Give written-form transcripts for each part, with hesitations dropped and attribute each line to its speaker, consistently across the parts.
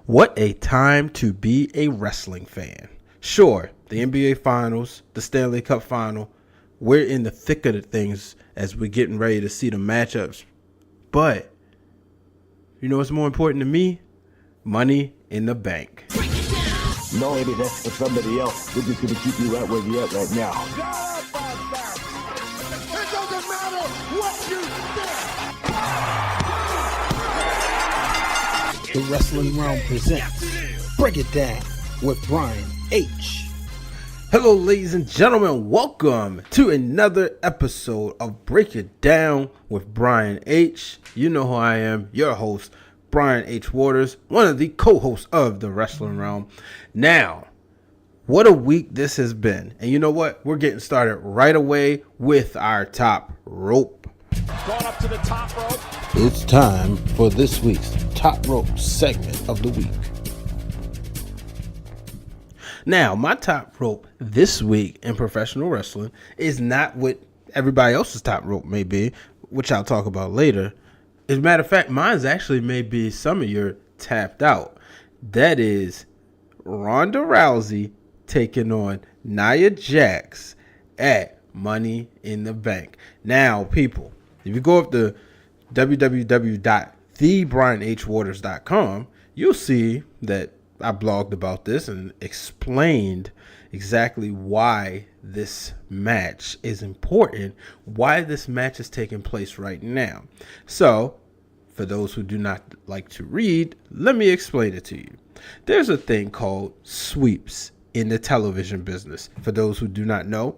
Speaker 1: What a time to be a wrestling fan. Sure, the NBA Finals, the Stanley Cup Final, we're in the thick of the things as we're getting ready to see the matchups. But, you know what's more important to me? Money in the bank.
Speaker 2: No, maybe that's for somebody else. We're just going to keep you right where you're at right now.
Speaker 3: It doesn't matter what you think.
Speaker 4: The Wrestling Realm presents Break It Down with Brian H.
Speaker 1: Hello, ladies and gentlemen. Welcome to another episode of Break It Down with Brian H. You know who I am, your host, Brian H. Waters, one of the co-hosts of the Wrestling Realm. Now, what a week this has been. And you know what? We're getting started right away with our top rope.
Speaker 3: Going up to the top rope.
Speaker 4: It's time for this week's Top Rope segment of the week.
Speaker 1: Now, my top rope this week in professional wrestling is not what everybody else's top rope may be, which I'll talk about later. As a matter of fact, mine's actually may be some of your tapped out. That is Ronda Rousey taking on Nia Jax at Money in the Bank. Now, people, if you go up to www.thebrianhwaters.com, you'll see that I blogged about this and explained exactly why this match is important, why this match is taking place right now. So, for those who do not like to read, let me explain it to you. There's a thing called sweeps in the television business. For those who do not know,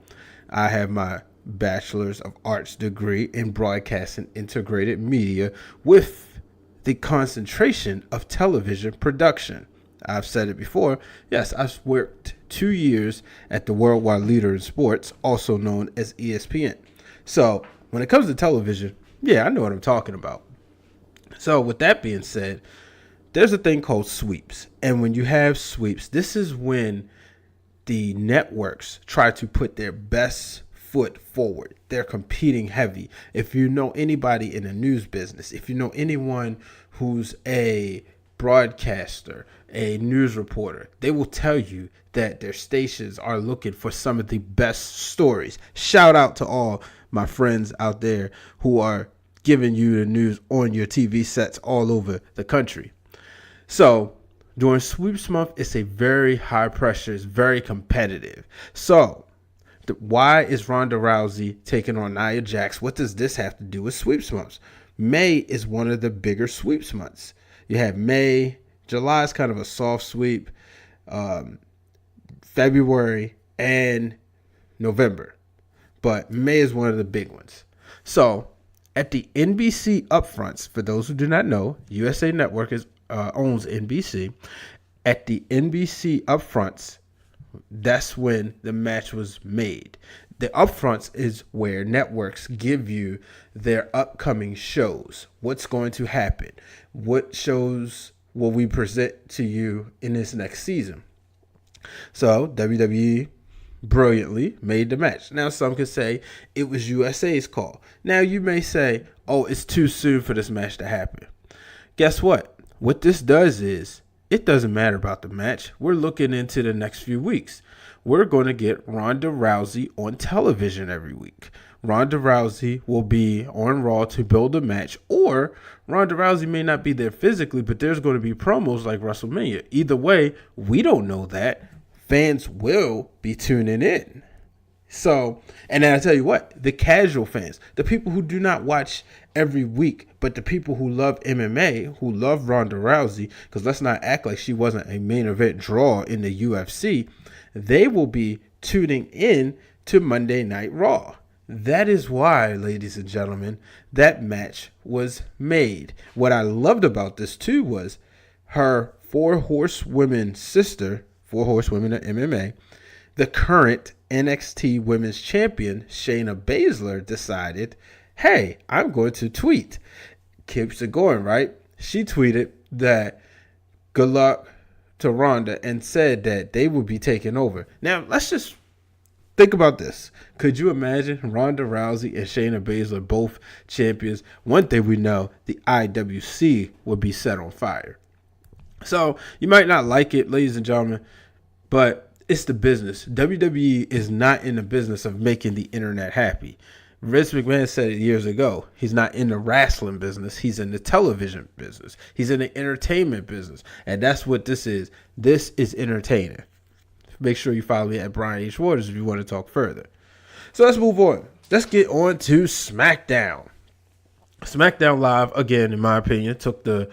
Speaker 1: I have my Bachelor's of Arts degree in Broadcast and Integrated Media with the concentration of television production. I've said it before. Yes, I've worked 2 years at the worldwide leader in sports, also known as ESPN. So when it comes to television, yeah, I know what I'm talking about. So with that being said, there's a thing called sweeps. And when you have sweeps, this is when the networks try to put their best foot forward. They're competing heavy. If you know anybody in the news business, if you know anyone who's a broadcaster, a news reporter, they will tell you that their stations are looking for some of the best stories. Shout out to all my friends out there who are giving you the news on your TV sets all over the country. So during sweeps month, it's a very high pressure, it's very competitive. So why is Ronda Rousey taking on Nia Jax? What does this have to do with sweeps months? May is one of the bigger sweeps months. You have May, July is kind of a soft sweep, February, and November. But May is one of the big ones. So at the NBC Upfronts, for those who do not know, USA Network owns NBC. At the NBC Upfronts, that's when the match was made. The Upfronts is where networks give you their upcoming shows. What's going to happen? What shows will we present to you in this next season? So WWE brilliantly made the match. Now some could say it was USA's call. Now you may say, oh, it's too soon for this match to happen. Guess what? What this does is it doesn't matter about the match. We're looking into the next few weeks. We're going to get Ronda Rousey on television every week. Ronda Rousey will be on Raw to build a match, or Ronda Rousey may not be there physically, but there's going to be promos like WrestleMania. Either way, we don't know that. Fans will be tuning in. So, and then I tell you what, the casual fans, the people who do not watch every week, but the people who love MMA, who love Ronda Rousey, because let's not act like she wasn't a main event draw in the UFC, they will be tuning in to Monday Night Raw. That is why, ladies and gentlemen, that match was made. What I loved about this too was her Four Horsewomen sister, Four Horsewomen of MMA, the current NXT Women's Champion, Shayna Baszler, decided, hey, I'm going to tweet. Keeps it going, right? She tweeted that good luck to Ronda and said that they would be taking over. Now, let's just think about this. Could you imagine Ronda Rousey and Shayna Baszler both champions? One thing we know, the IWC would be set on fire. So you might not like it, ladies and gentlemen, but it's the business. WWE is not in the business of making the internet happy. Vince McMahon said it years ago. He's not in the wrestling business. He's in the television business. He's in the entertainment business. And that's what this is. This is entertaining. Make sure you follow me at Brian H. Waters if you want to talk further. So let's move on. Let's get on to SmackDown. SmackDown Live, again, in my opinion, took the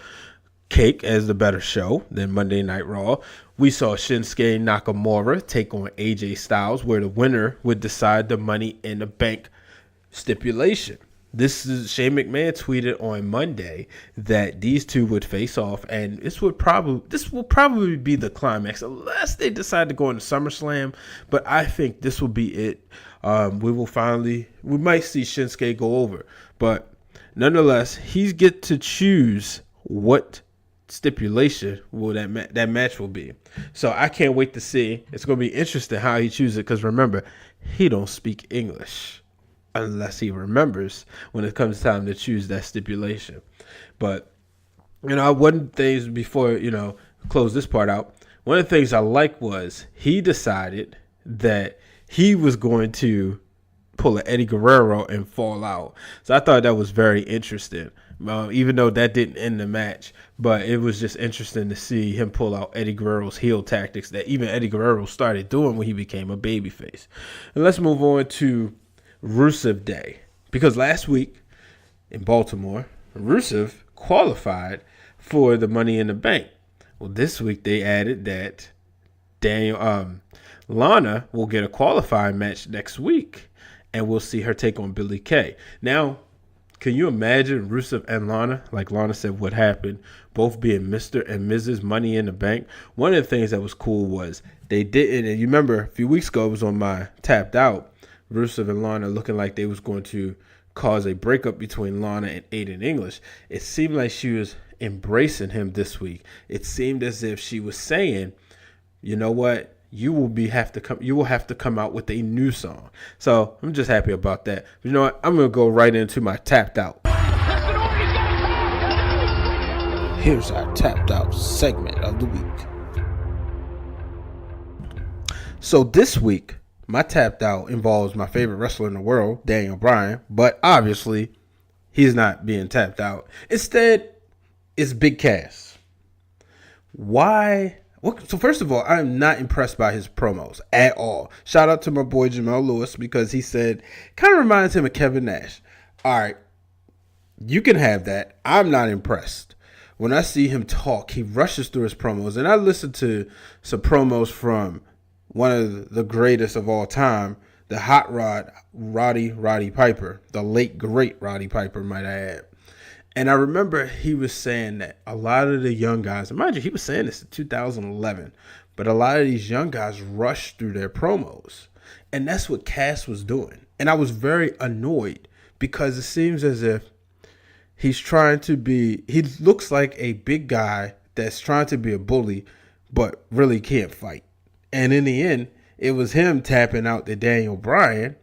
Speaker 1: cake as the better show than Monday Night Raw. We saw Shinsuke Nakamura take on AJ Styles, where the winner would decide the Money in the Bank stipulation. Shane McMahon tweeted on Monday that these two would face off, and this will probably be the climax unless they decide to go into SummerSlam. But I think this will be it. We might see Shinsuke go over, but nonetheless, he get to choose what stipulation that match will be. So I can't wait to see. It's going to be interesting how he chooses it, because remember, he don't speak English unless he remembers when it comes time to choose that stipulation. But one of the things before close this part out, one of the things I like was he decided that he was going to pull an Eddie Guerrero and fall out. So I thought that was very interesting. Even though that didn't end the match, but it was just interesting to see him pull out Eddie Guerrero's heel tactics that even Eddie Guerrero started doing when he became a babyface. And let's move on to Rusev Day, because last week in Baltimore, Rusev qualified for the Money in the Bank. Well, this week they added that Lana will get a qualifying match next week, and we'll see her take on Billie Kay. Now, can you imagine Rusev and Lana, like Lana said, what happened, both being Mr. and Mrs. Money in the Bank? One of the things that was cool was they didn't, and you remember a few weeks ago it was on my Tapped Out, Rusev and Lana looking like they was going to cause a breakup between Lana and Aiden English. It seemed like she was embracing him this week. It seemed as if she was saying, you know what? You will have to come out with a new song. So I'm just happy about that. But you know what? I'm gonna go right into my Tapped Out.
Speaker 4: Here's our Tapped Out segment of the week.
Speaker 1: So this week, my Tapped Out involves my favorite wrestler in the world, Daniel Bryan, but obviously he's not being tapped out. Instead, it's Big Cass. Why? So first of all, I'm not impressed by his promos at all. Shout out to my boy Jamel Lewis, because he said, kind of reminds him of Kevin Nash. All right, you can have that. I'm not impressed. When I see him talk, he rushes through his promos. And I listened to some promos from one of the greatest of all time, the Hot Rod, Roddy Piper, the late great Roddy Piper, might I add. And I remember he was saying that a lot of the young guys, and mind you, he was saying this in 2011, but a lot of these young guys rushed through their promos. And that's what Cass was doing. And I was very annoyed, because it seems as if he looks like a big guy that's trying to be a bully, but really can't fight. And in the end, it was him tapping out to Daniel Bryan,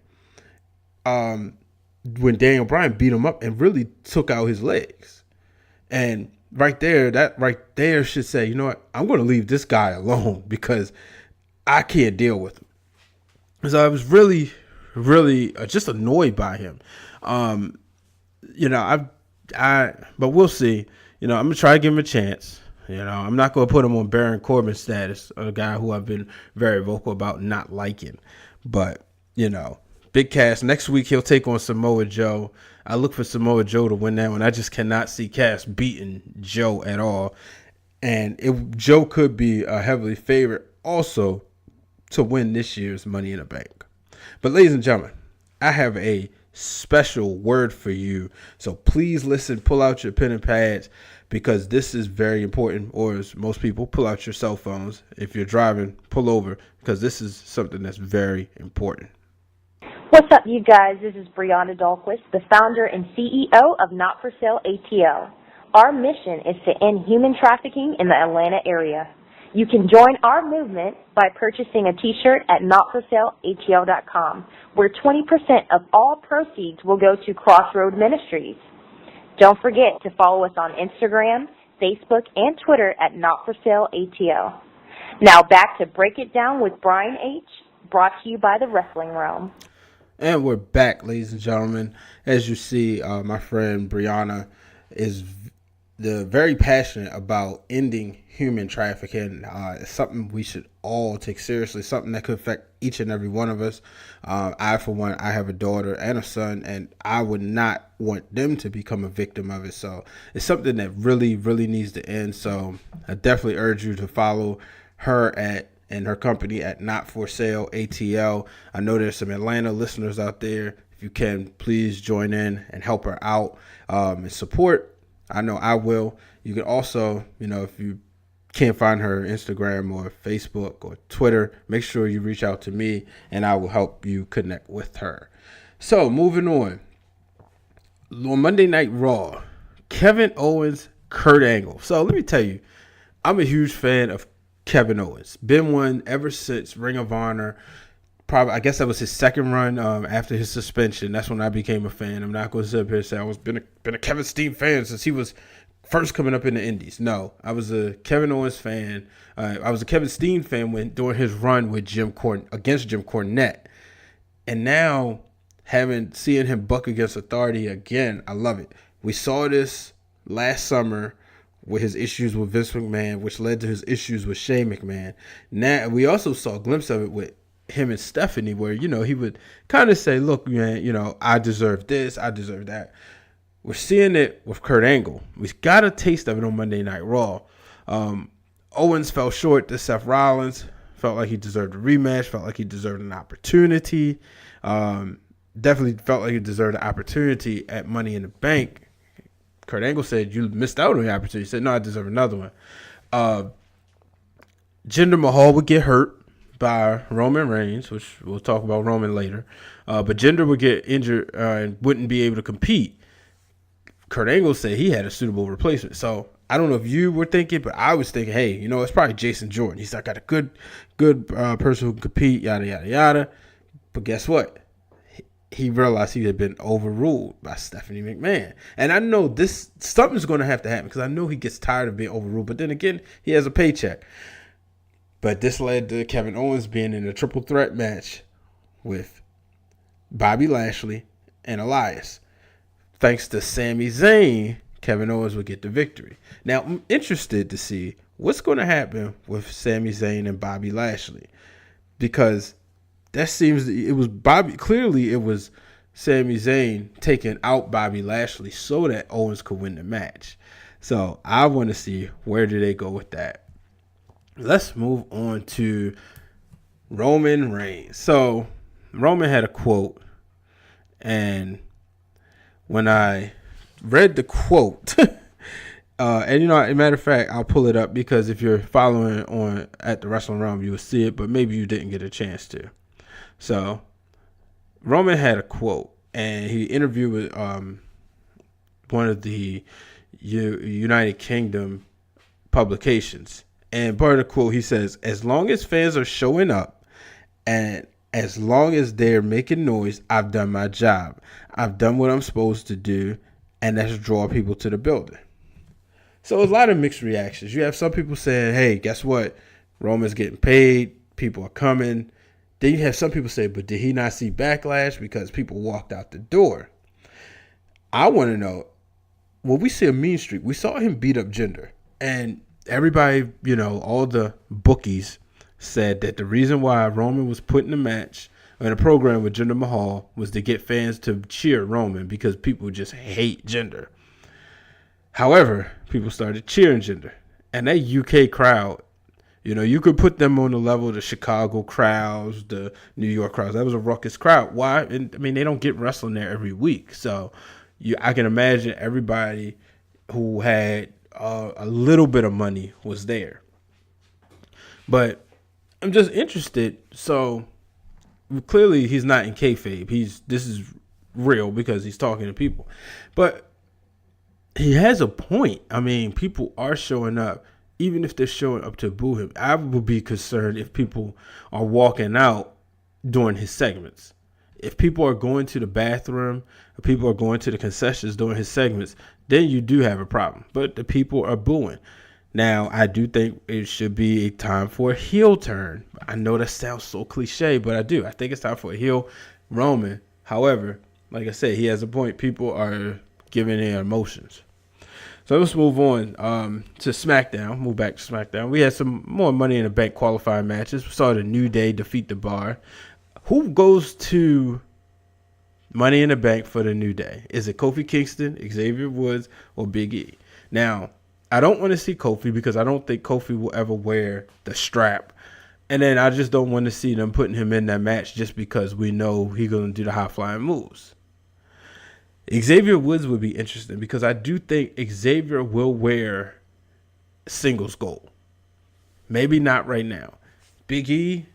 Speaker 1: when Daniel Bryan beat him up and really took out his legs. And that right there should say, you know what, I'm going to leave this guy alone, because I can't deal with him. So I was really, really just annoyed by him. But we'll see. I'm going to try to give him a chance. I'm not going to put him on Baron Corbin status, a guy who I've been very vocal about not liking. But, Big Cass, next week he'll take on Samoa Joe. I look for Samoa Joe to win that one. I just cannot see Cass beating Joe at all. And Joe could be a heavily favorite also to win this year's Money in the Bank. But ladies and gentlemen, I have a special word for you. So please listen, pull out your pen and pads, because this is very important. Or as most people, pull out your cell phones. If you're driving, pull over, because this is something that's very important.
Speaker 5: What's up, you guys? This is Brianna Dahlquist, the founder and CEO of Not For Sale ATL. Our mission is to end human trafficking in the Atlanta area. You can join our movement by purchasing a t-shirt at notforsaleatl.com, where 20% of all proceeds will go to Crossroad Ministries. Don't forget to follow us on Instagram, Facebook and Twitter at Not For Sale ATL. Now back to Break It Down with Brian H., brought to you by the Wrestling Realm.
Speaker 1: And we're back, ladies and gentlemen. As you see, my friend Brianna is very passionate about ending human trafficking. It's something we should all take seriously, something that could affect each and every one of us. I, for one, I have a daughter and a son, and I would not want them to become a victim of it. So it's something that really, really needs to end. So I definitely urge you to follow her and her company at Not For Sale ATL. I know there's some Atlanta listeners out there. If you can, please join in and help her out and support. I know I will. You can also, if you can't find her Instagram or Facebook or Twitter, make sure you reach out to me and I will help you connect with her. So moving on Monday Night Raw, Kevin Owens, Kurt Angle. So let me tell you, I'm a huge fan of Kevin Owens. Been one ever since Ring of Honor. Probably, I guess that was his second run after his suspension. That's when I became a fan. I'm not going to sit up here and say I was been a Kevin Steen fan since he was first coming up in the Indies. No, I was a Kevin Owens fan. I was a Kevin Steen fan during his run with against Jim Cornette, and now seeing him buck against authority again, I love it. We saw this last summer with his issues with Vince McMahon, which led to his issues with Shane McMahon. Now we also saw a glimpse of it with him and Stephanie, where he would kind of say, "Look, man, I deserve this, I deserve that." We're seeing it with Kurt Angle. We got a taste of it on Monday Night Raw. Owens fell short to Seth Rollins. Felt like he deserved a rematch. Felt like he deserved an opportunity. Definitely felt like he deserved an opportunity at Money in the Bank. Kurt Angle said, "You missed out on the opportunity." He said, "No, I deserve another one." Jinder Mahal would get hurt by Roman Reigns, which we'll talk about Roman later. But Jinder would get injured and wouldn't be able to compete. Kurt Angle said he had a suitable replacement. So I don't know if you were thinking, but I was thinking, hey, it's probably Jason Jordan. He's got a good person who can compete, yada, yada, yada. But guess what? He realized he had been overruled by Stephanie McMahon. And I know something's going to have to happen because I know he gets tired of being overruled. But then again, he has a paycheck. But this led to Kevin Owens being in a triple threat match with Bobby Lashley and Elias. Thanks to Sami Zayn, Kevin Owens would get the victory. Now, I'm interested to see what's going to happen with Sami Zayn and Bobby Lashley, because that seems it was Clearly, it was Sami Zayn taking out Bobby Lashley so that Owens could win the match. So I want to see where do they go with that. Let's move on to Roman Reigns. So Roman had a quote, and when I read the quote, and as a matter of fact, I'll pull it up because if you're following on at the Wrestling Realm, you will see it, but maybe you didn't get a chance to. So Roman had a quote, and he interviewed with one of the United Kingdom publications. And part of the quote, he says, "As long as fans are showing up and as long as they're making noise, I've done my job. I've done what I'm supposed to do, and that's draw people to the building." So a lot of mixed reactions. You have some people saying, hey, guess what? Roman's getting paid. People are coming. Then you have some people say, but did he not see backlash because people walked out the door? I want to know, when we see a mean streak, we saw him beat up Jinder. And everybody, all the bookies said that the reason why Roman was put in a match in a program with Jinder Mahal was to get fans to cheer Roman because people just hate Jinder. However, people started cheering Jinder. And that UK crowd, you could put them on the level of the Chicago crowds, the New York crowds. That was a ruckus crowd. Why? They don't get wrestling there every week. So I can imagine everybody who had a little bit of money was there. But I'm just interested. So clearly he's not in kayfabe. This is real because he's talking to people. But he has a point. People are showing up, even if they're showing up to boo him. I would be concerned if people are walking out during his segments. if people are going to the bathroom, if people are going to the concessions during his segments, then you do have a problem. But the people are booing. Now, I do think it should be a time for a heel turn. I know that sounds so cliche, but I do. I think it's time for a heel Roman. However, like I said, he has a point. People are giving their emotions. So let's move on to SmackDown. Move back to SmackDown. We had some more Money in the Bank qualifying matches. We saw the New Day defeat the Bar. Who goes to Money in the Bank for the New Day? Is it Kofi Kingston, Xavier Woods, or Big E? Now, I don't want to see Kofi because I don't think Kofi will ever wear the strap. And then I just don't want to see them putting him in that match just because we know he's going to do the high-flying moves. Xavier Woods would be interesting because I do think Xavier will wear singles gold. Maybe not right now. Big E,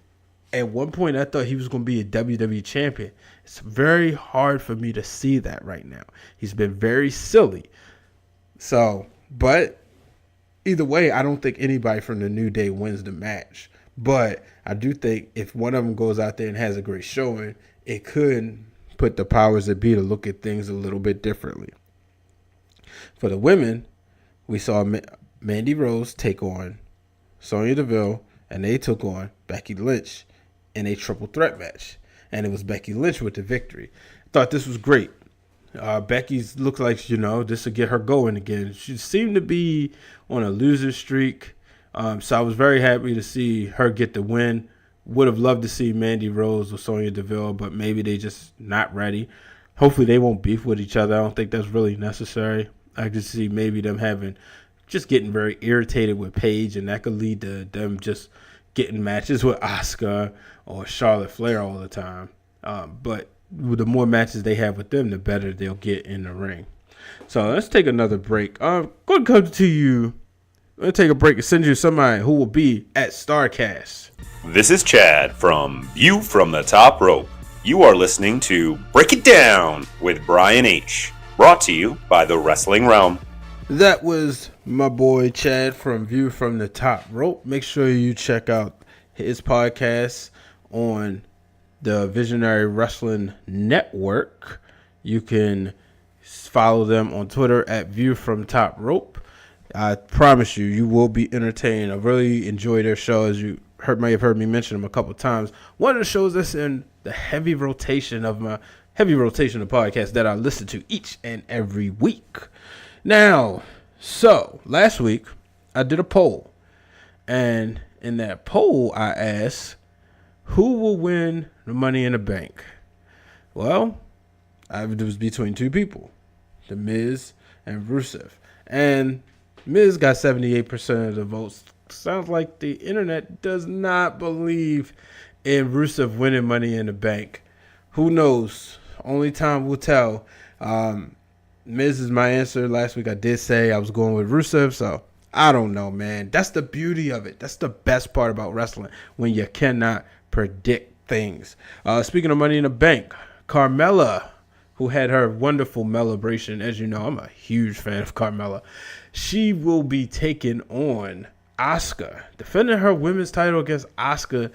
Speaker 1: at one point I thought he was going to be a WWE champion. It's very hard for me to see that right now. He's been very silly. So, but either way, I don't think anybody from the New Day wins the match. But I do think if one of them goes out there and has a great showing, it could put the powers that be to look at things a little bit differently. For the women, we saw Mandy Rose take on Sonya Deville, and they took on Becky Lynch in a triple threat match. And it was Becky Lynch with the victory. Thought this was great. Becky's looks like, this will get her going again. She seemed to be on a loser streak. So I was very happy to see her get the win. Would have loved to see Mandy Rose or Sonya Deville, but maybe they just not ready. Hopefully they won't beef with each other. I don't think that's really necessary. I could see maybe them getting very irritated with Paige, and that could lead to them just getting matches with Asuka or Charlotte Flair all the time. But the more matches they have with them, the better they'll get in the ring. So let's take another break. Going to come to you. I'm going to take a break and send you somebody who will be at StarCast.
Speaker 6: This is Chad from View from the Top Rope. You are listening to Break It Down with Brian H. Brought to you by the Wrestling Realm.
Speaker 1: That was my boy Chad from View from the Top Rope. Make sure you check out his podcast on the Visionary Wrestling Network. You can follow them on Twitter at View from Top Rope. I promise you will be entertained. I really enjoy their show, as you may have heard me mention them a couple of times. One of the shows that's in the heavy rotation of podcasts that I listen to each and every week. Now, so last week I did a poll, and in that poll I asked, who will win the Money in the Bank? Well, it was between two people, The Miz and Rusev. And Miz got 78% of the votes. Sounds like the internet does not believe in Rusev winning Money in the Bank. Who knows? Only time will tell. Miz is my answer. Last week I did say I was going with Rusev, so I don't know, man. That's the beauty of it. That's the best part about wrestling, when you cannot predict things. Speaking of Money in the Bank, Carmella, who had her wonderful celebration. As you know, I'm a huge fan of Carmella. She will be taking on Asuka, defending her women's title against Asuka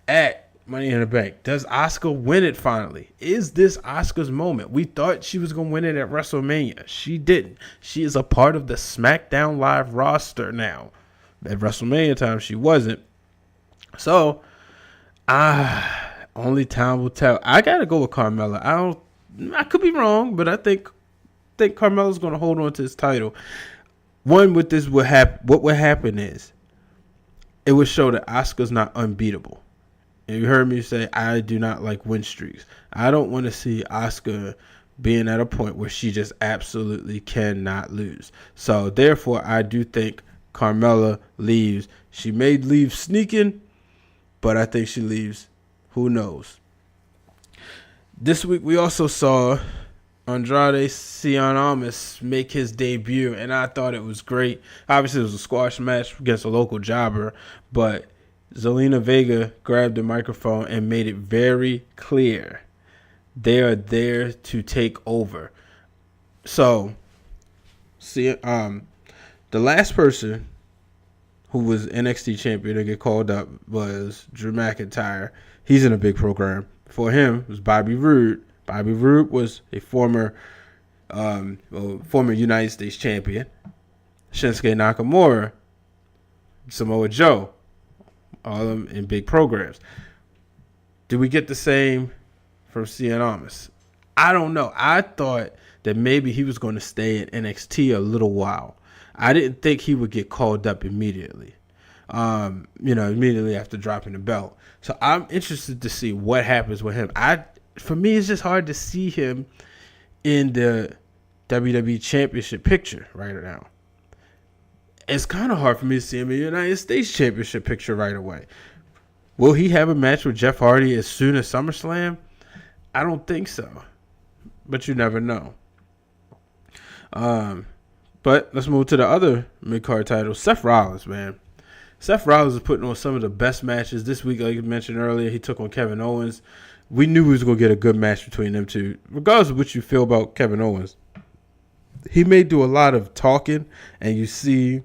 Speaker 1: at Money in the Bank. Does Asuka win it finally? Is this Asuka's moment? We thought she was going to win it at WrestleMania. She didn't. She is a part of the SmackDown Live roster now. At WrestleMania time, she wasn't. So, only time will tell. I got to go with Carmella. I could be wrong, but I think Carmella's going to hold on to his title. One, with this, what would happen is it would show that Asuka's not unbeatable. And you heard me say I do not like win streaks. I don't want to see Asuka being at a point where she just absolutely cannot lose. So therefore, I do think Carmella leaves. She may leave sneaking, but I think she leaves. Who knows? This week we also saw Andrade Cien Almas make his debut, and I thought it was great. Obviously, it was a squash match against a local jobber, but Zelina Vega grabbed the microphone and made it very clear they are there to take over. So, the last person who was NXT champion and get called up, was Drew McIntyre. He's in a big program. For him, it was Bobby Roode. Bobby Roode was a former United States champion. Shinsuke Nakamura, Samoa Joe, all of them in big programs. Do we get the same from Cien Almas? I don't know. I thought that maybe he was going to stay in NXT a little while. I didn't think he would get called up immediately. Immediately after dropping the belt. So I'm interested to see what happens with him. For me, it's just hard to see him in the WWE Championship picture right now. It's kind of hard for me to see him in the United States Championship picture right away. Will he have a match with Jeff Hardy as soon as SummerSlam? I don't think so. But you never know. But let's move to the other mid-card title. Seth Rollins, man. Seth Rollins is putting on some of the best matches this week. Like you mentioned earlier, he took on Kevin Owens. We knew we was going to get a good match between them two. Regardless of what you feel about Kevin Owens, he may do a lot of talking, and you see,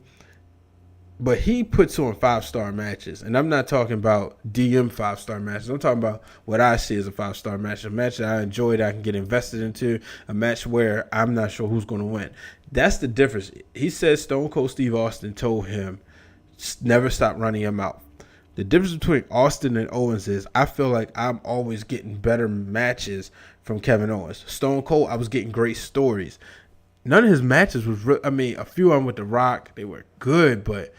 Speaker 1: but he puts on 5-star matches. And I'm not talking about DM 5-star matches. I'm talking about what I see as a 5-star match. A match that I enjoy, that I can get invested into. A match where I'm not sure who's going to win. That's the difference. He said Stone Cold Steve Austin told him, never stop running your mouth. The difference between Austin and Owens is I feel like I'm always getting better matches from Kevin Owens. Stone Cold, I was getting great stories. None of his matches was a few of them with The Rock, they were good, but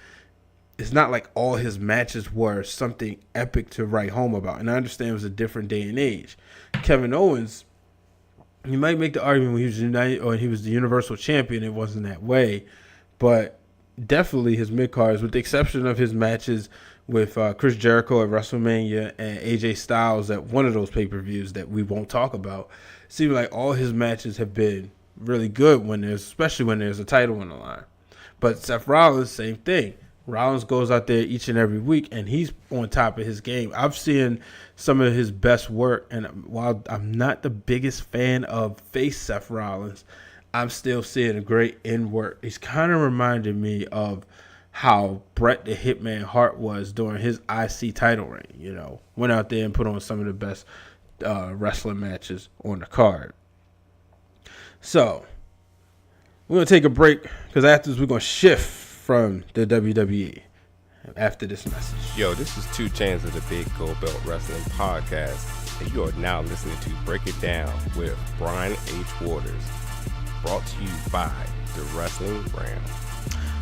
Speaker 1: it's not like all his matches were something epic to write home about. And I understand it was a different day and age. Kevin Owens, you might make the argument when he was he was the Universal Champion, it wasn't that way. But definitely his mid-cards, with the exception of his matches with Chris Jericho at WrestleMania and AJ Styles at one of those pay-per-views that we won't talk about, it seems like all his matches have been really good especially when there's a title on the line. But Seth Rollins, same thing. Rollins goes out there each and every week, and he's on top of his game. I've seen some of his best work, and while I'm not the biggest fan of face Seth Rollins, I'm still seeing a great in work. He's kind of reminded me of how Bret the Hitman Hart was during his IC title reign. Went out there and put on some of the best wrestling matches on the card. So, we're going to take a break, because after this, we're going to shift from the WWE after this message.
Speaker 7: Yo, this is 2 Chainz of the Big Gold Belt Wrestling Podcast, and you are now listening to Break It Down with Brian H. Waters, brought to you by the Wrestling Realm.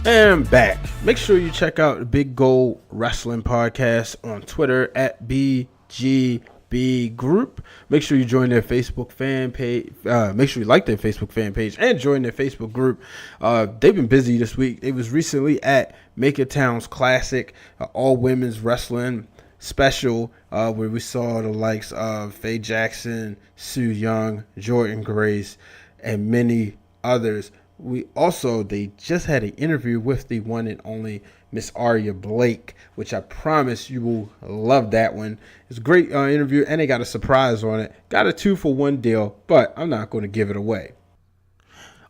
Speaker 1: And I'm back. Make sure you check out the Big Gold Wrestling Podcast on Twitter at BGB Group. Make sure you join their Facebook fan page. Make sure you like their Facebook fan page and join their Facebook group. They've been busy this week. They was recently at Make It Town's Classic, all women's wrestling special, where we saw the likes of Faye Jackson, Sue Young, Jordan Grace, and many others. They just had an interview with the one and only Miss Aria Blake, which I promise you will love that one. It's a great interview, and they got a surprise on it. Got a 2-for-1 deal, but I'm not going to give it away.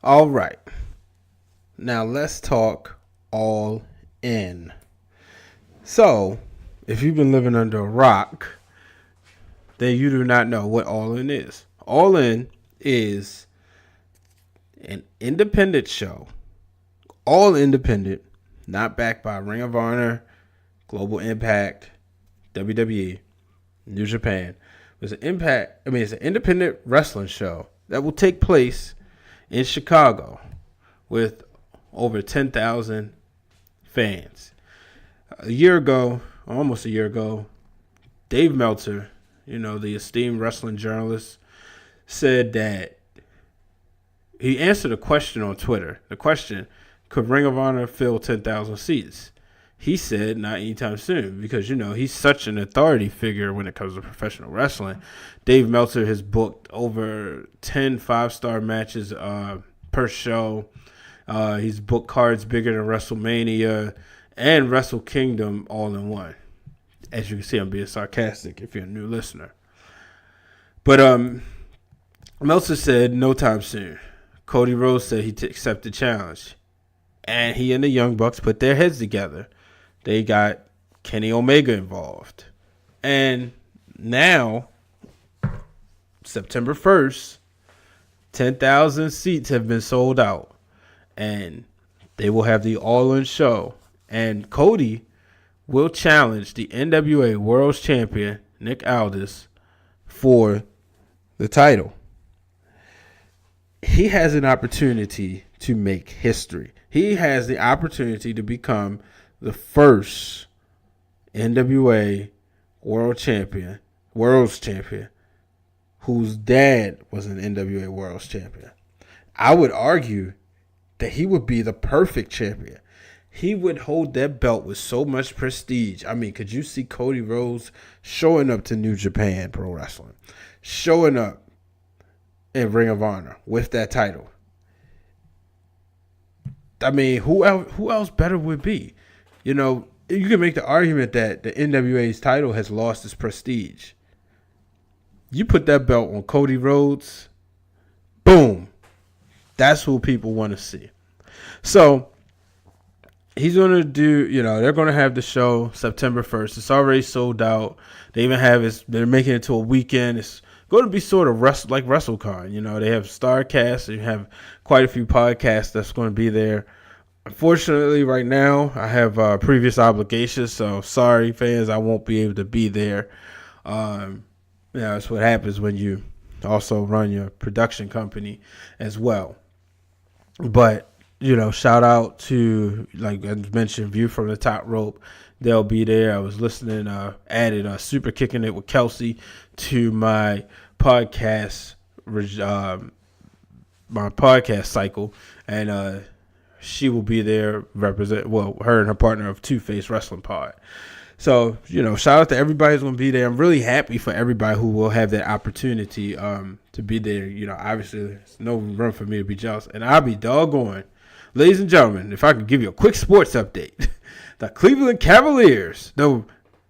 Speaker 1: All right. Now let's talk All In. So, if you've been living under a rock, then you do not know what All In is. All In is an independent show, all independent, not backed by Ring of Honor, Global Impact, WWE, New Japan. It's an independent wrestling show that will take place in Chicago with over 10,000 fans. Almost a year ago, Dave Meltzer, the esteemed wrestling journalist, said that he answered a question on Twitter. The question, could Ring of Honor fill 10,000 seats? He said not anytime soon, because, he's such an authority figure when it comes to professional wrestling. Dave Meltzer has booked over 10 5-star matches per show. He's booked cards bigger than WrestleMania and Wrestle Kingdom all in one. As you can see, I'm being sarcastic if you're a new listener. But Meltzer said no time soon. Cody Rhodes said he'd accept the challenge. And he and the Young Bucks put their heads together They got Kenny Omega involved. And now, September 1st, 10,000 seats have been sold out. And they will have the All-In show. And Cody will challenge the NWA World Champion, Nick Aldis, for the title. He has an opportunity to make history. He has the opportunity to become the first NWA World's Champion, whose dad was an NWA World's Champion. I would argue that he would be the perfect champion. He would hold that belt with so much prestige. I mean, could you see Cody Rhodes showing up to New Japan Pro Wrestling, showing up in Ring of Honor with that title? I mean, who else better would be? You know, you can make the argument that the NWA's title has lost its prestige. You put that belt on Cody Rhodes, boom. That's who people want to see. So he's going to do, they're going to have the show September 1st. It's already sold out. They even have they're making it to a weekend. It's going to be sort of like WrestleCon. They have StarCast. You have quite a few podcasts that's going to be there. Unfortunately, right now, I have previous obligations. So sorry, fans, I won't be able to be there. That's what happens when you also run your production company as well. But, shout out to, like I mentioned, View from the Top Rope. They'll be there. I was listening, added Super Kicking It with Kelsey to my podcast, cycle. And she will be there, her and her partner of Two-Face Wrestling Pod. So, shout out to everybody who's going to be there. I'm really happy for everybody who will have that opportunity to be there. Obviously, there's no room for me to be jealous. And I'll be doggone. Ladies and gentlemen, if I could give you a quick sports update. The Cleveland Cavaliers, the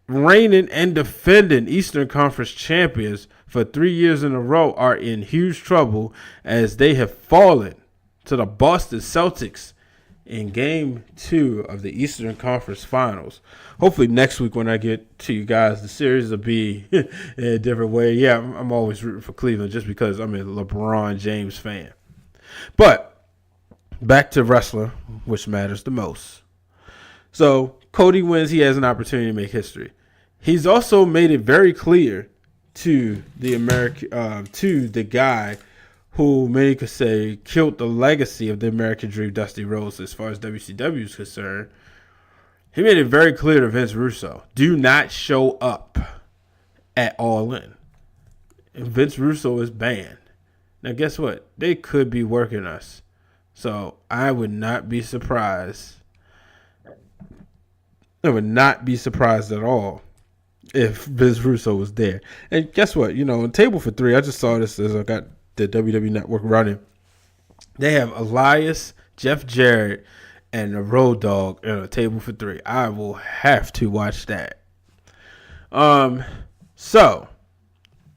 Speaker 1: reigning and defending Eastern Conference champions for 3 years in a row, are in huge trouble as they have fallen to the Boston Celtics in Game 2 of the Eastern Conference Finals. Hopefully next week when I get to you guys, the series will be in a different way. Yeah, I'm always rooting for Cleveland just because I'm a LeBron James fan. But back to wrestling, which matters the most. So Cody wins. He has an opportunity to make history. He's also made it very clear to the guy who many could say killed the legacy of the American Dream, Dusty Rhodes, as far as WCW is concerned. He made it very clear to Vince Russo, do not show up at All In. And Vince Russo is banned. Now, guess what? They could be working us. So I would not be surprised. I would not be surprised at all if Vince Russo was there. And guess what? On Table for Three, I just saw this as I got the WWE Network running. They have Elias, Jeff Jarrett, and the Road Dogg in a Table for Three. I will have to watch that. But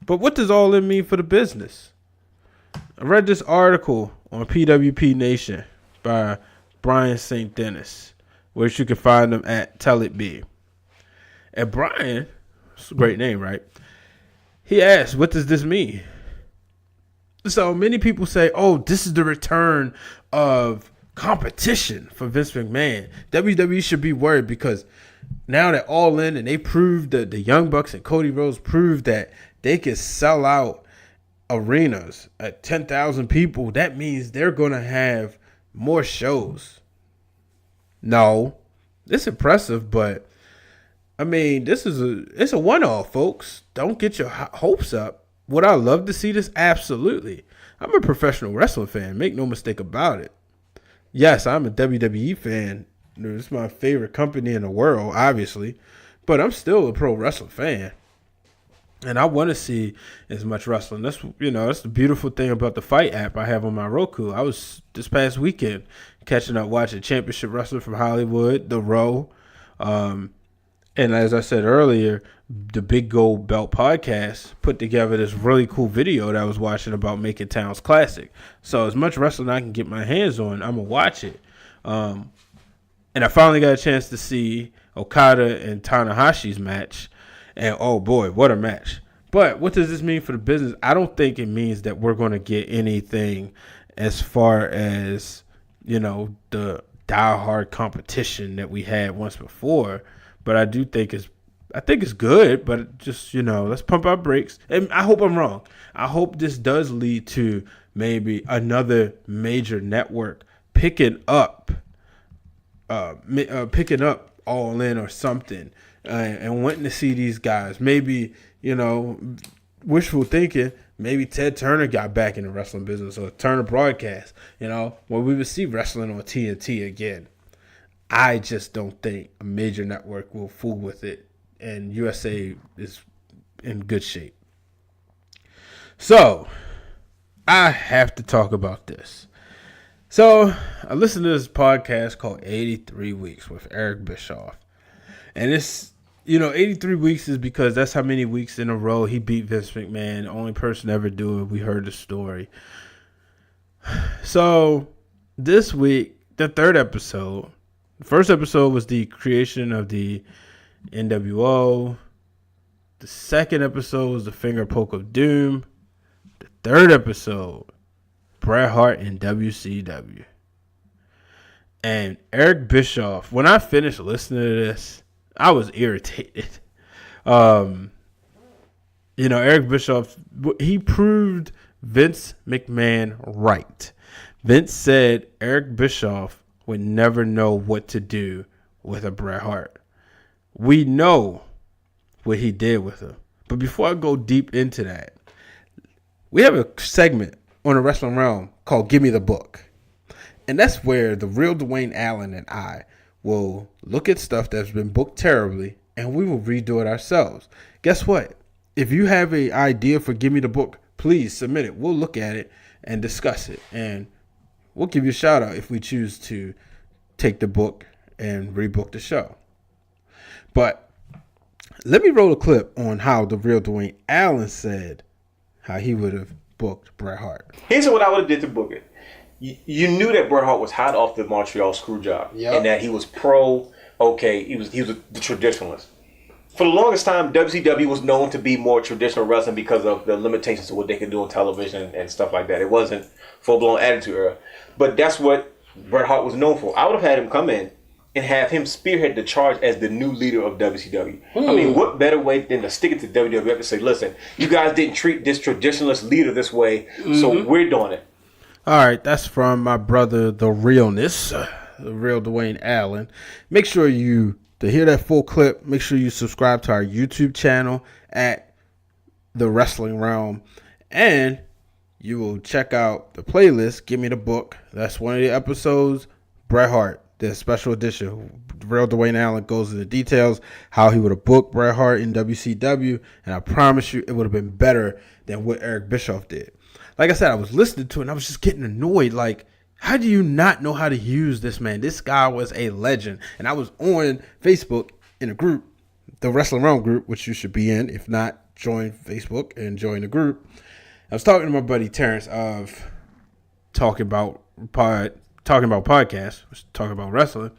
Speaker 1: what does All In mean for the business? I read this article on PWP Nation by Brian St. Dennis, which you can find them at Tell It Be. And Brian, it's a great name, right? He asked, what does this mean? So many people say, oh, this is the return of competition for Vince McMahon. WWE should be worried because now they're All In and they proved that the Young Bucks and Cody Rhodes proved that they can sell out arenas at 10,000 people. That means they're going to have more shows. No, it's impressive, but I mean, it's a one-off, folks. Don't get your hopes up. Would I love to see this? Absolutely. I'm a professional wrestling fan. Make no mistake about it. Yes, I'm a WWE fan. It's my favorite company in the world, obviously. But I'm still a pro wrestling fan. And I want to see as much wrestling. That's the beautiful thing about the Fight app I have on my Roku. I was this past weekend catching up watching Championship Wrestling from Hollywood, The Row. And as I said earlier, the Big Gold Belt podcast put together this really cool video that I was watching about Making Towns Classic. So as much wrestling I can get my hands on, I'm going to watch it. And I finally got a chance to see Okada and Tanahashi's match. And oh boy, what a match. But what does this mean for the business? I don't think it means that we're going to get anything as far as, the diehard competition that we had once before. But I do think it's good, but just, let's pump our brakes. And I hope I'm wrong. I hope this does lead to maybe another major network picking up All In or something and wanting to see these guys. Maybe, wishful thinking, maybe Ted Turner got back in the wrestling business or Turner Broadcast, where we would see wrestling on TNT again. I just don't think a major network will fool with it, and USA is in good shape. So, I have to talk about this. So, I listened to this podcast called 83 Weeks with Eric Bischoff. And it's, 83 weeks is because that's how many weeks in a row he beat Vince McMahon. The only person to ever do it. We heard the story. So, this week, the third episode, the first episode was the creation of the NWO. The second episode was the finger poke of doom. The third episode, Bret Hart in WCW. And Eric Bischoff, when I finished listening to this, I was irritated. Eric Bischoff, he proved Vince McMahon right. Vince said Eric Bischoff would never know what to do with a Bret Hart. We know what he did with him. But before I go deep into that, we have a segment on the Wrestling Realm called Give Me the Book. And that's where the real Dwayne Allen and I will look at stuff that's been booked terribly and we will redo it ourselves. Guess what? If you have an idea for Give Me the Book, please submit it. We'll look at it and discuss it. And we'll give you a shout out if we choose to take the book and rebook the show. But let me roll a clip on how the real Dwayne Allen said how he would have booked Bret Hart.
Speaker 8: Here's what I would have did to book it. You knew that Bret Hart was hot off the Montreal screw job, and that he was he was the traditionalist. For the longest time, WCW was known to be more traditional wrestling because of the limitations of what they could do on television and stuff like that. It wasn't full-blown Attitude Era. But that's what Bret Hart was known for. I would have had him come in and have him spearhead the charge as the new leader of WCW. I mean, what better way than to stick it to WWF and say, listen, you guys didn't treat this traditionalist leader this way, so we're doing it.
Speaker 1: All right, that's from my brother, The Realness, the real Dwayne Allen. Make sure to hear that full clip, make sure you subscribe to our YouTube channel at The Wrestling Realm. And you will check out the playlist, Give Me the Book. That's one of the episodes, Bret Hart, the special edition. The real Dwayne Allen goes into details, how he would have booked Bret Hart in WCW. And I promise you, it would have been better than what Eric Bischoff did. Like I said, I was listening to it and I was just getting annoyed. Like, how do you not know how to use this man? This guy was a legend. And I was on Facebook in a group, the Wrestling Realm group, which you should be in. If not, join Facebook and join the group. I was talking to my buddy Terrence of talking about podcasts, talking about wrestling.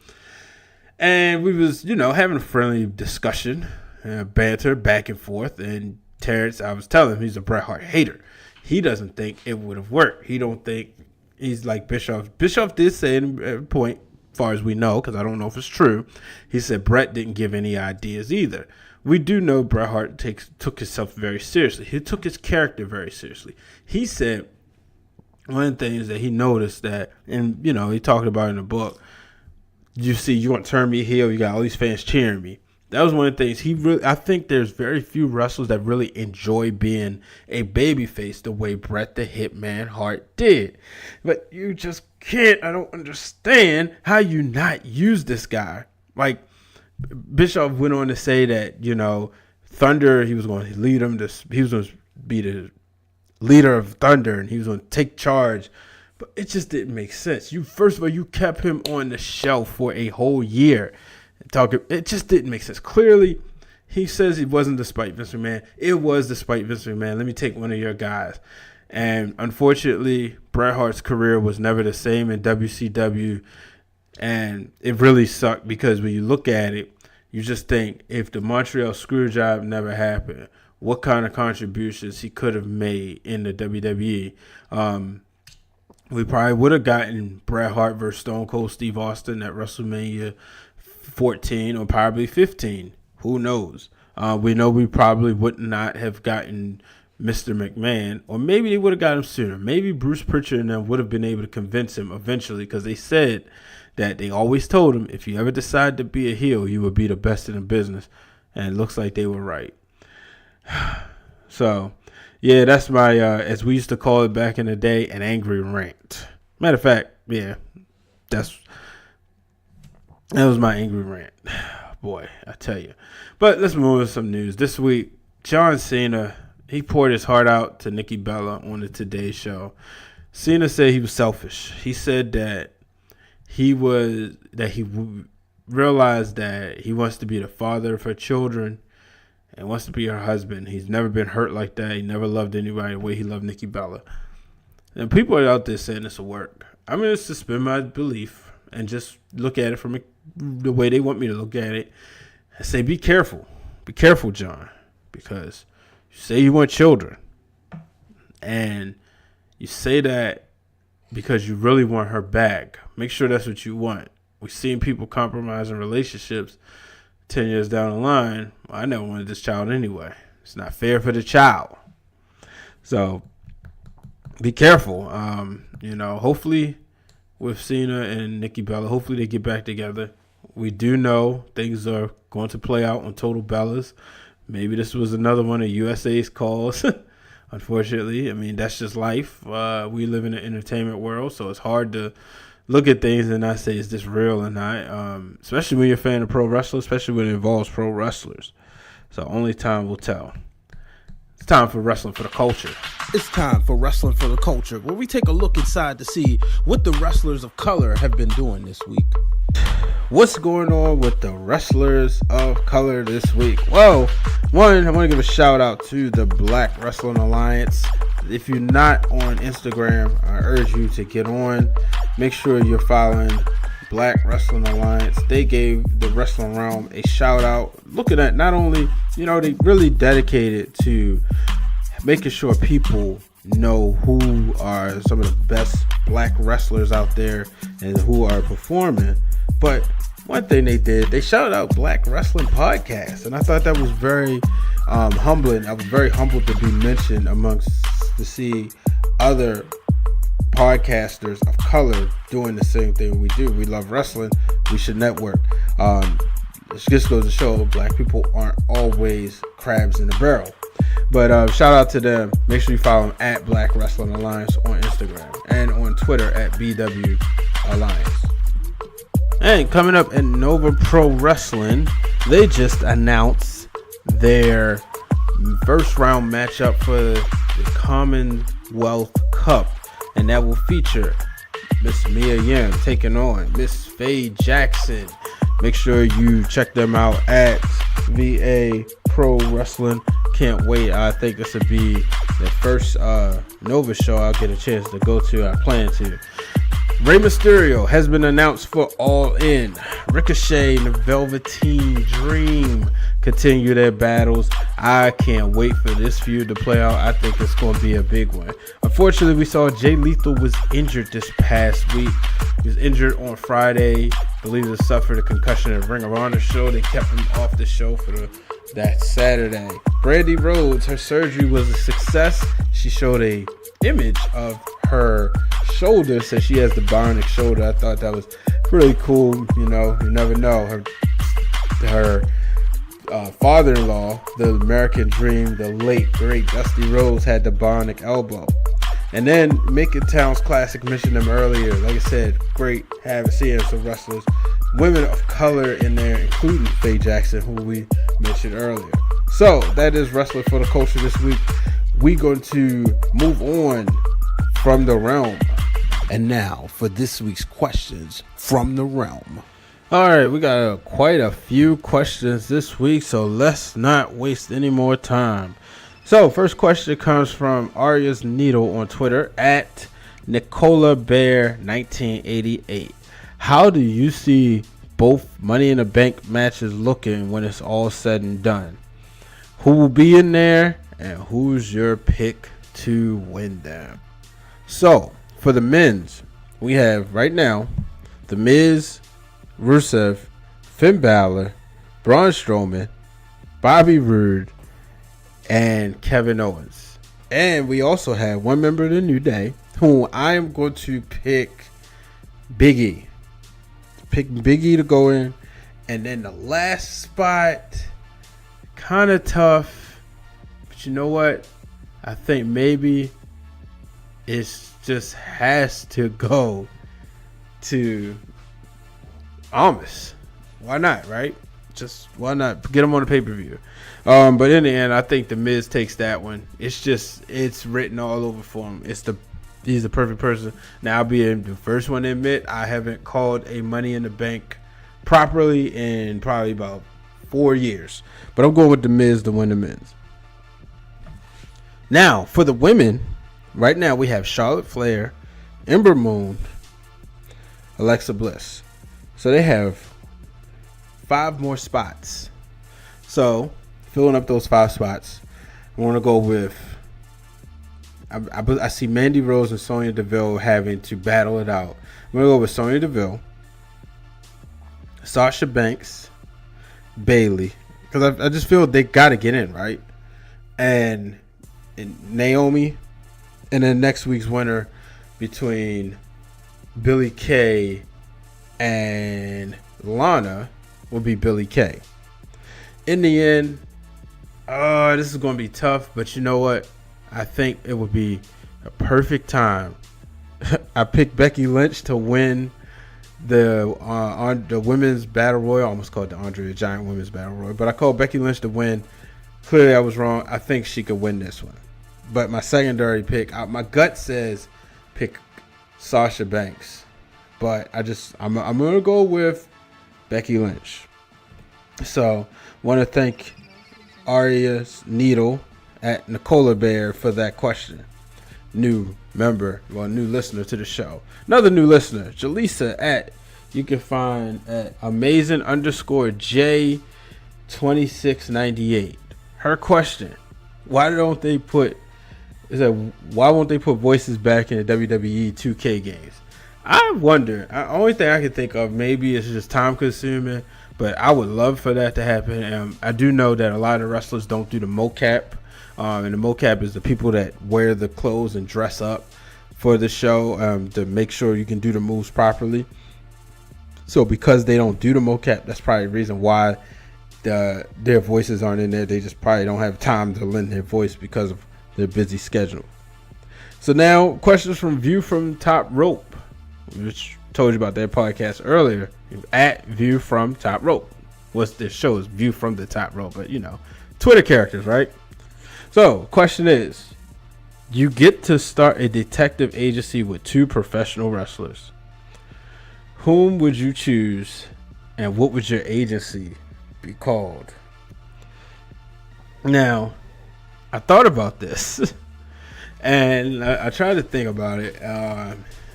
Speaker 1: And we was, having a friendly discussion, banter back and forth. And Terrence, I was telling him he's a Bret Hart hater. He doesn't think it would have worked. He don't think he's like Bischoff. Bischoff did say at a point, as far as we know, because I don't know if it's true, he said Bret didn't give any ideas either. We do know Bret Hart took himself very seriously. He took his character very seriously. He said one of the things that he noticed that, and he talked about in the book, you see, you want to turn me heel, you got all these fans cheering me. That was one of the things I think there's very few wrestlers that really enjoy being a babyface the way Bret the Hitman Hart did. But you just can't. I don't understand how you not use this guy. Like, Bischoff went on to say that, Thunder, he was going to lead him he was going to be the leader of Thunder and he was going to take charge. But it just didn't make sense. First of all, you kept him on the shelf for a whole year. It just didn't make sense. Clearly, he says it wasn't despite Vince McMahon. It was despite Vince McMahon. Let me take one of your guys. And unfortunately, Bret Hart's career was never the same in WCW. And it really sucked because when you look at it, you just think if the Montreal Screwjob never happened, what kind of contributions he could have made in the WWE. We probably would have gotten Bret Hart versus Stone Cold Steve Austin at WrestleMania 14 or probably 15. Who knows? We know we probably would not have gotten Mr. McMahon, or maybe they would have got him sooner. Maybe Bruce Pritchard and them would have been able to convince him eventually, because they said that they always told him, if you ever decide to be a heel, you would be the best in the business. And it looks like they were right. So, yeah, that's my, as we used to call it back in the day, an angry rant. Matter of fact, yeah, that was my angry rant. Boy, I tell you. But let's move on to some news. This week, John Cena, he poured his heart out to Nikki Bella on the Today Show. Cena said he was selfish. He said that he realized that he wants to be the father of her children and wants to be her husband. He's never been hurt like that. He never loved anybody the way he loved Nikki Bella. And people are out there saying this will work. I'm going to suspend my belief and just look at it from the way they want me to look at it and say, be careful. Be careful, John, because you say you want children and you say that because you really want her back. Make sure that's what you want. We've seen people compromising relationships 10 years down the line. Well, I never wanted this child anyway. It's not fair for the child. So be careful. Hopefully with Cena and Nikki Bella, hopefully they get back together. We do know things are going to play out on Total Bellas. Maybe this was another one of USA's calls. Unfortunately, I mean, that's just life. We live in an entertainment world, so it's hard to look at things and not say, is this real or not? Especially when you're a fan of pro wrestlers, especially when it involves pro wrestlers. So only time will tell. It's time for Wrestling for the Culture.
Speaker 4: It's time for Wrestling for the Culture, where we take a look inside to see what the wrestlers of color have been doing this week.
Speaker 1: What's going on with the wrestlers of color this week? Well, one, I want to give a shout out to the Black Wrestling Alliance. If you're not on Instagram, I urge you to get on. Make sure you're following Black Wrestling Alliance. They gave the wrestling realm a shout out. Looking at not only, they really dedicated to making sure people know who are some of the best black wrestlers out there and who are performing. But one thing they did, they shouted out Black Wrestling Podcast. And I thought that was very humbling. I was very humbled to be mentioned to see other podcasters of color doing the same thing we do. We love wrestling. We should network. It just goes to show black people aren't always crabs in a barrel. But shout out to them. Make sure you follow them at Black Wrestling Alliance on Instagram and on Twitter at BW Alliance. And coming up in Nova Pro Wrestling, they just announced their first round matchup for the Commonwealth Cup, and that will feature Miss Mia Yim taking on Miss Faye Jackson. Make sure you check them out at VA Pro Wrestling. Can't wait. I think this will be the first Nova show I'll get a chance to go to. I plan to. Rey Mysterio has been announced for All In. Ricochet and the Velveteen Dream continue their battles. I can't wait for this feud to play out. I think it's going to be a big one. Unfortunately, we saw Jay Lethal was injured this past week. He was injured on Friday. I believe he suffered a concussion at Ring of Honor show. They kept him off the show for that Saturday. Brandy Rhodes, her surgery was a success. She showed a image of her shoulder, so she has the bionic shoulder. I thought that was really cool. You never know. Her father-in-law, the American Dream, the late great Dusty Rhodes, had the bionic elbow. And then Macon Towns Classic mentioned them earlier. Like I said, great seeing some wrestlers, women of color in there, including Faye Jackson, who we mentioned earlier. So that is Wrestling for the Culture this week. We're going to move on from the realm.
Speaker 4: And now for this week's questions from the realm.
Speaker 1: All right, we got quite a few questions this week, so let's not waste any more time. So first question comes from Aria's Needle on Twitter at Nicola Bear 1988. How do you see both Money in the Bank matches looking when it's all said and done? Who will be in there, and who's your pick to win them? So, for the men's, we have right now The Miz, Rusev, Finn Balor, Braun Strowman, Bobby Roode, and Kevin Owens. And we also have one member of the New Day, who I am going to pick Big E. Pick Big E to go in. And then the last spot, kind of tough. But you know what? I think maybe it just has to go to Almas. Why not, right? Just why not get him on the pay-per-view? But in the end, I think The Miz takes that one. It's written all over for him. He's the perfect person. Now, I'll be the first one to admit I haven't called a Money in the Bank properly in probably about 4 years. But I'm going with The Miz to win the men's. Now, for the women, right now we have Charlotte Flair, Ember Moon, Alexa Bliss. So they have 5 more spots. So, filling up those 5 spots, I want to go with, I see Mandy Rose and Sonya Deville having to battle it out. I'm going to go with Sonya Deville, Sasha Banks, Bayley, because I just feel they got to get in, right? And Naomi, and then next week's winner between Billie Kay and Lana will be Billie Kay. In the end, this is going to be tough, but you know what? I think it would be a perfect time. I picked Becky Lynch to win the women's battle royal. I almost called it the Andre the Giant women's battle royal, but I called Becky Lynch to win. Clearly, I was wrong. I think she could win this one. But my secondary pick, my gut says pick Sasha Banks, but I'm gonna go with Becky Lynch. So, want to thank Aria's Needle at Nicola Bear for that question. New listener to the show. Another new listener, Jaleesa you can find at amazing_J2698. Her question: why won't they put voices back in the WWE 2K games? I wonder. The only thing I can think of, maybe it's just time consuming, but I would love for that to happen. I do know that a lot of wrestlers don't do the mocap, and the mocap is the people that wear the clothes and dress up for the show to make sure you can do the moves properly. So because they don't do the mocap, that's probably the reason why their voices aren't in there. They just probably don't have time to lend their voice because of their busy schedule. So now, questions from View from Top Rope, which told you about their podcast earlier, at View from Top Rope. This show is View from the Top Rope, but Twitter characters, right? So, question is, you get to start a detective agency with 2 professional wrestlers. Whom would you choose, and what would your agency be called? Now, I thought about this, and I tried to think about it.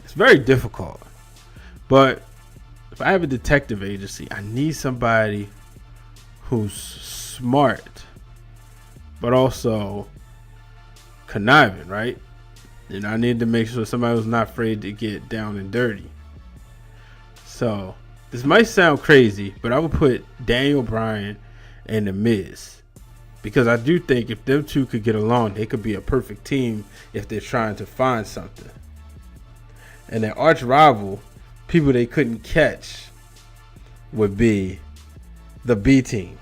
Speaker 1: It's very difficult, but if I have a detective agency, I need somebody who's smart, but also conniving, right? And I need to make sure somebody who's not afraid to get down and dirty. So, this might sound crazy, but I would put Daniel Bryan and The Miz. Because I do think if them two could get along, they could be a perfect team if they're trying to find something. And their arch rival, people they couldn't catch, would be the B Team.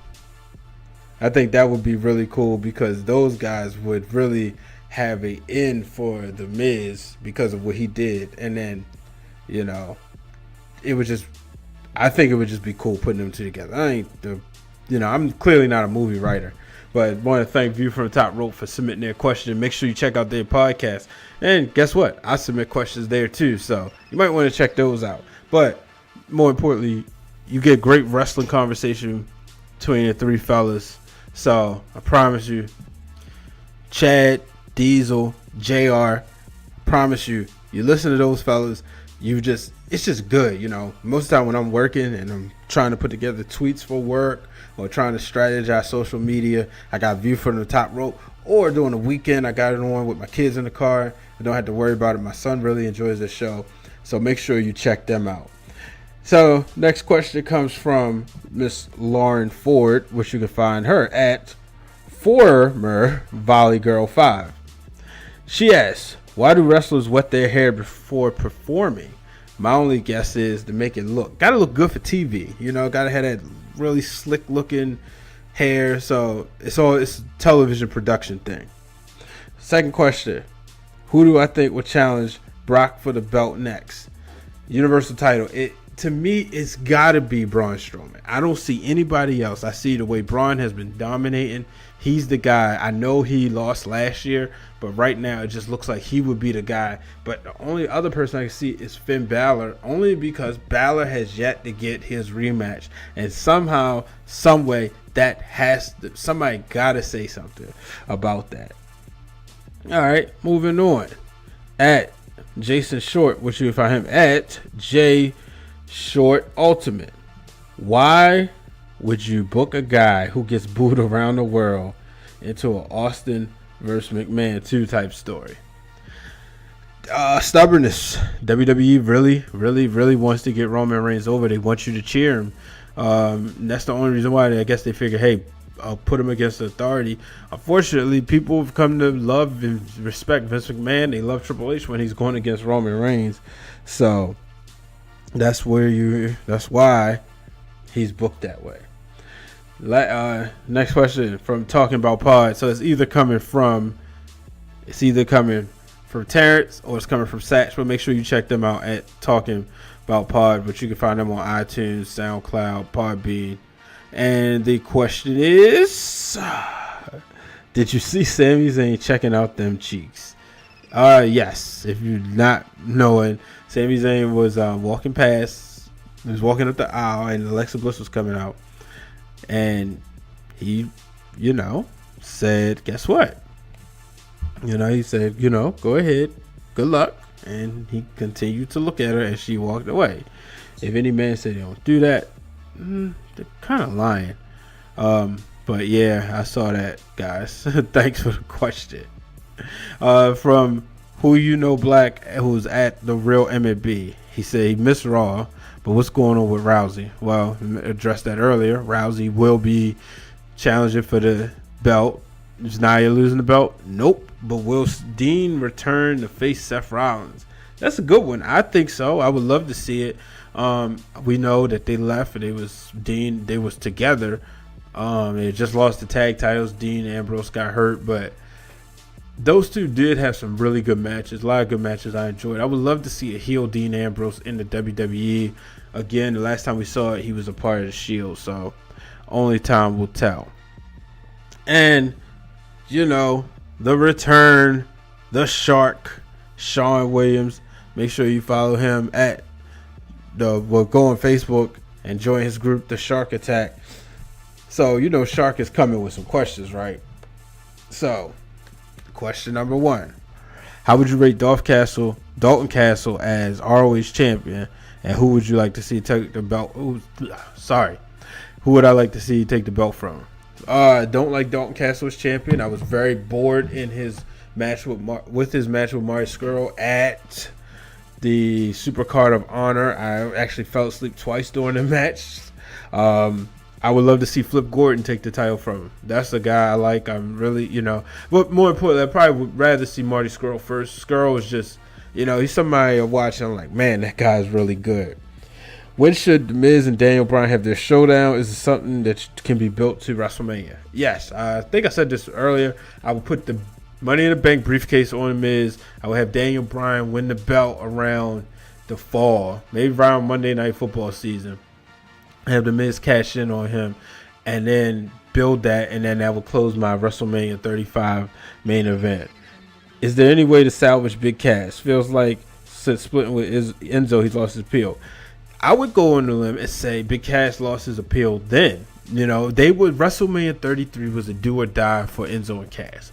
Speaker 1: I think that would be really cool because those guys would really have an end for The Miz because of what he did. And then, I think it would just be cool putting them two together. I'm clearly not a movie writer. But I want to thank View from the Top Rope for submitting their question. Make sure you check out their podcast. And guess what? I submit questions there too. So you might want to check those out. But more importantly, you get great wrestling conversation between the 3 fellas. So I promise you, Chad, Diesel, JR, I promise you listen to those fellas. It's just good. Most of the time when I'm working and I'm trying to put together tweets for work or trying to strategize social media, I got View from the Top Rope. Or during the weekend, I got it on with my kids in the car. I don't have to worry about it. My son really enjoys the show. So make sure you check them out. So next question comes from Miss Lauren Ford, which you can find her at former Volley Girl 5. She asks, why do wrestlers wet their hair before performing? My only guess is to make it gotta look good for TV. You know, gotta have that really slick looking hair. So it's a television production thing. Second question, who do I think will challenge Brock for the belt next? Universal title. To me, it's gotta be Braun Strowman. I don't see anybody else. I see the way Braun has been dominating. He's the guy. I know he lost last year, but right now it just looks like he would be the guy. But the only other person I can see is Finn Balor, only because Balor has yet to get his rematch. And somehow, some way, somebody gotta say something about that. All right, moving on. At Jason Short, which you can find him at J Short Ultimate. Why would you book a guy who gets booed around the world into an Austin versus McMahon 2 type story? Stubbornness. WWE really wants to get Roman Reigns over. They want you to cheer him. That's the only reason why. I guess they figure, hey, I'll put him against the Authority. Unfortunately, people have come to love and respect Vince McMahon. They love Triple H when he's going against Roman Reigns. So that's why he's booked that way. Next question from Talking About Pod. So it's either coming from Terrence or it's coming from Satch. But make sure you check them out at Talking About Pod. But you can find them on iTunes, SoundCloud, Podbean. And the question is, did you see Sami Zayn checking out them cheeks? Yes. If you're not knowing, Sami Zayn was walking past. He was walking up the aisle, and Alexa Bliss was coming out. And he, said, guess what? He said, go ahead. Good luck. And he continued to look at her as she walked away. If any man said they don't do that, they're kind of lying. But yeah, I saw that, guys. Thanks for the question. From Black, who's at the real MB. He said he missed Raw, but what's going on with Rousey? Well, addressed that earlier. Rousey will be challenging for the belt. Is Nia losing the belt? Nope. But will Dean return to face Seth Rollins? That's a good one. I think so. I would love to see it. We know that they left and they was together. They just lost the tag titles. Dean and Ambrose got hurt, but those two did have some really good matches. A lot of good matches I enjoyed. I would love to see a heel Dean Ambrose in the WWE. Again, the last time we saw it, he was a part of the Shield, so only time will tell. And, the return, the Shark, Shawn Williams. Make sure you follow him at go on Facebook and join his group, The Shark Attack. So, Shark is coming with some questions, right? So, question number 1. How would you rate Dalton Castle as ROH champion? And who would you like to see take the belt? Who would I like to see take the belt from? I don't like Dalton Castle as champion. I was very bored in his match with Marty Scurll at the Supercard of Honor. I actually fell asleep twice during the match. I would love to see Flip Gordon take the title from him. That's the guy I like. I'm really, but more importantly, I probably would rather see Marty Scurll first. Scurll is just, he's somebody I watch and I'm like, man, that guy is really good. When should The Miz and Daniel Bryan have their showdown? Is it something that can be built to WrestleMania? Yes, I think I said this earlier. I would put the Money in the Bank briefcase on The Miz. I would have Daniel Bryan win the belt around the fall, maybe around Monday Night Football season. Have The Miz cash in on him, and then build that, and then that will close my WrestleMania 35 main event. Is there any way to salvage Big Cass? Feels like since splitting with Enzo, he's lost his appeal. I would go on the limb and say Big Cass lost his appeal then. WrestleMania 33 was a do or die for Enzo and Cass.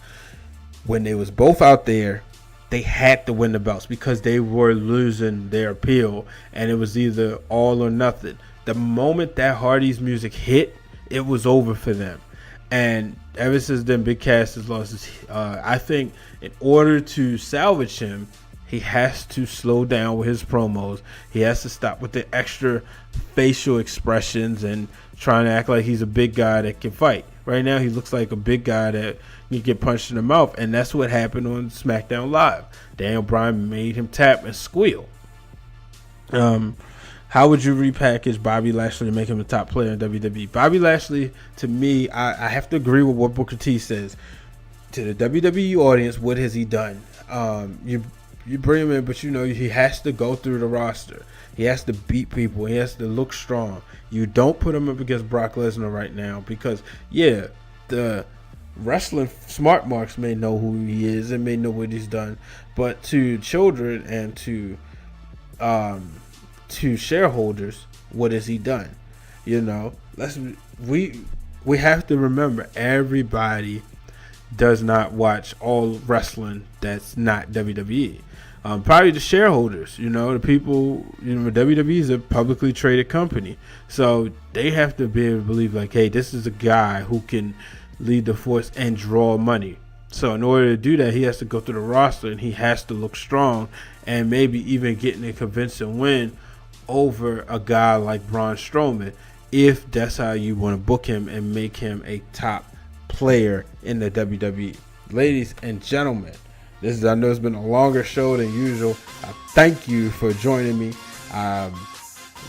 Speaker 1: When they was both out there, they had to win the belts because they were losing their appeal, and it was either all or nothing. the moment that Hardy's music hit, it was over for them. And ever since then, Big Cass has lost his. I think in order to salvage him, he has to slow down with his promos. He has to stop with the extra facial expressions and trying to act like he's a big guy that can fight. Right now, he looks like a big guy that can get punched in the mouth, and that's what happened on SmackDown Live. Daniel Bryan made him tap and squeal. How would you repackage Bobby Lashley and make him a top player in WWE? Bobby Lashley, to me, I have to agree with what Booker T says. To the WWE audience, what has he done? You bring him in, but he has to go through the roster. He has to beat people. He has to look strong. You don't put him up against Brock Lesnar right now because, the wrestling smart marks may know who he is and may know what he's done, but to children and to shareholders, what has he done? We have to remember, everybody does not watch all wrestling that's not WWE. Probably the shareholders, the people, WWE is a publicly traded company. So they have to be able to believe like, hey, this is a guy who can lead the force and draw money. So in order to do that, he has to go through the roster and he has to look strong and maybe even getting a convincing win over a guy like Braun Strowman, if that's how you want to book him and make him a top player in the WWE. Ladies and gentlemen, I know it's been a longer show than usual. I thank you for joining me.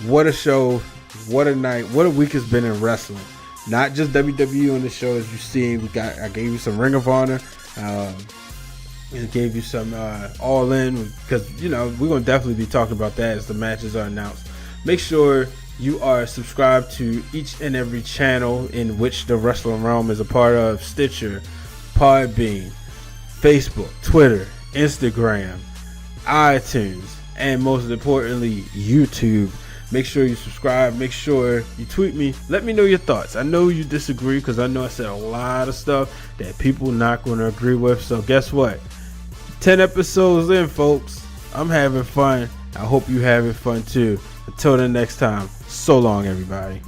Speaker 1: What a show, what a night, what a week has been in wrestling. Not just WWE on the show, as you see. I gave you some Ring of Honor. I gave you some All In, because we're gonna definitely be talking about that as the matches are announced. Make sure you are subscribed to each and every channel in which the Wrestling Realm is a part of: Stitcher, Podbean, Facebook, Twitter, Instagram, iTunes, and most importantly, YouTube. Make sure you subscribe. Make sure you tweet me. Let me know your thoughts. I know you disagree because I know I said a lot of stuff that people not going to agree with. So guess what? 10 episodes in, folks. I'm having fun. I hope you having fun too. Until the next time, so long, everybody.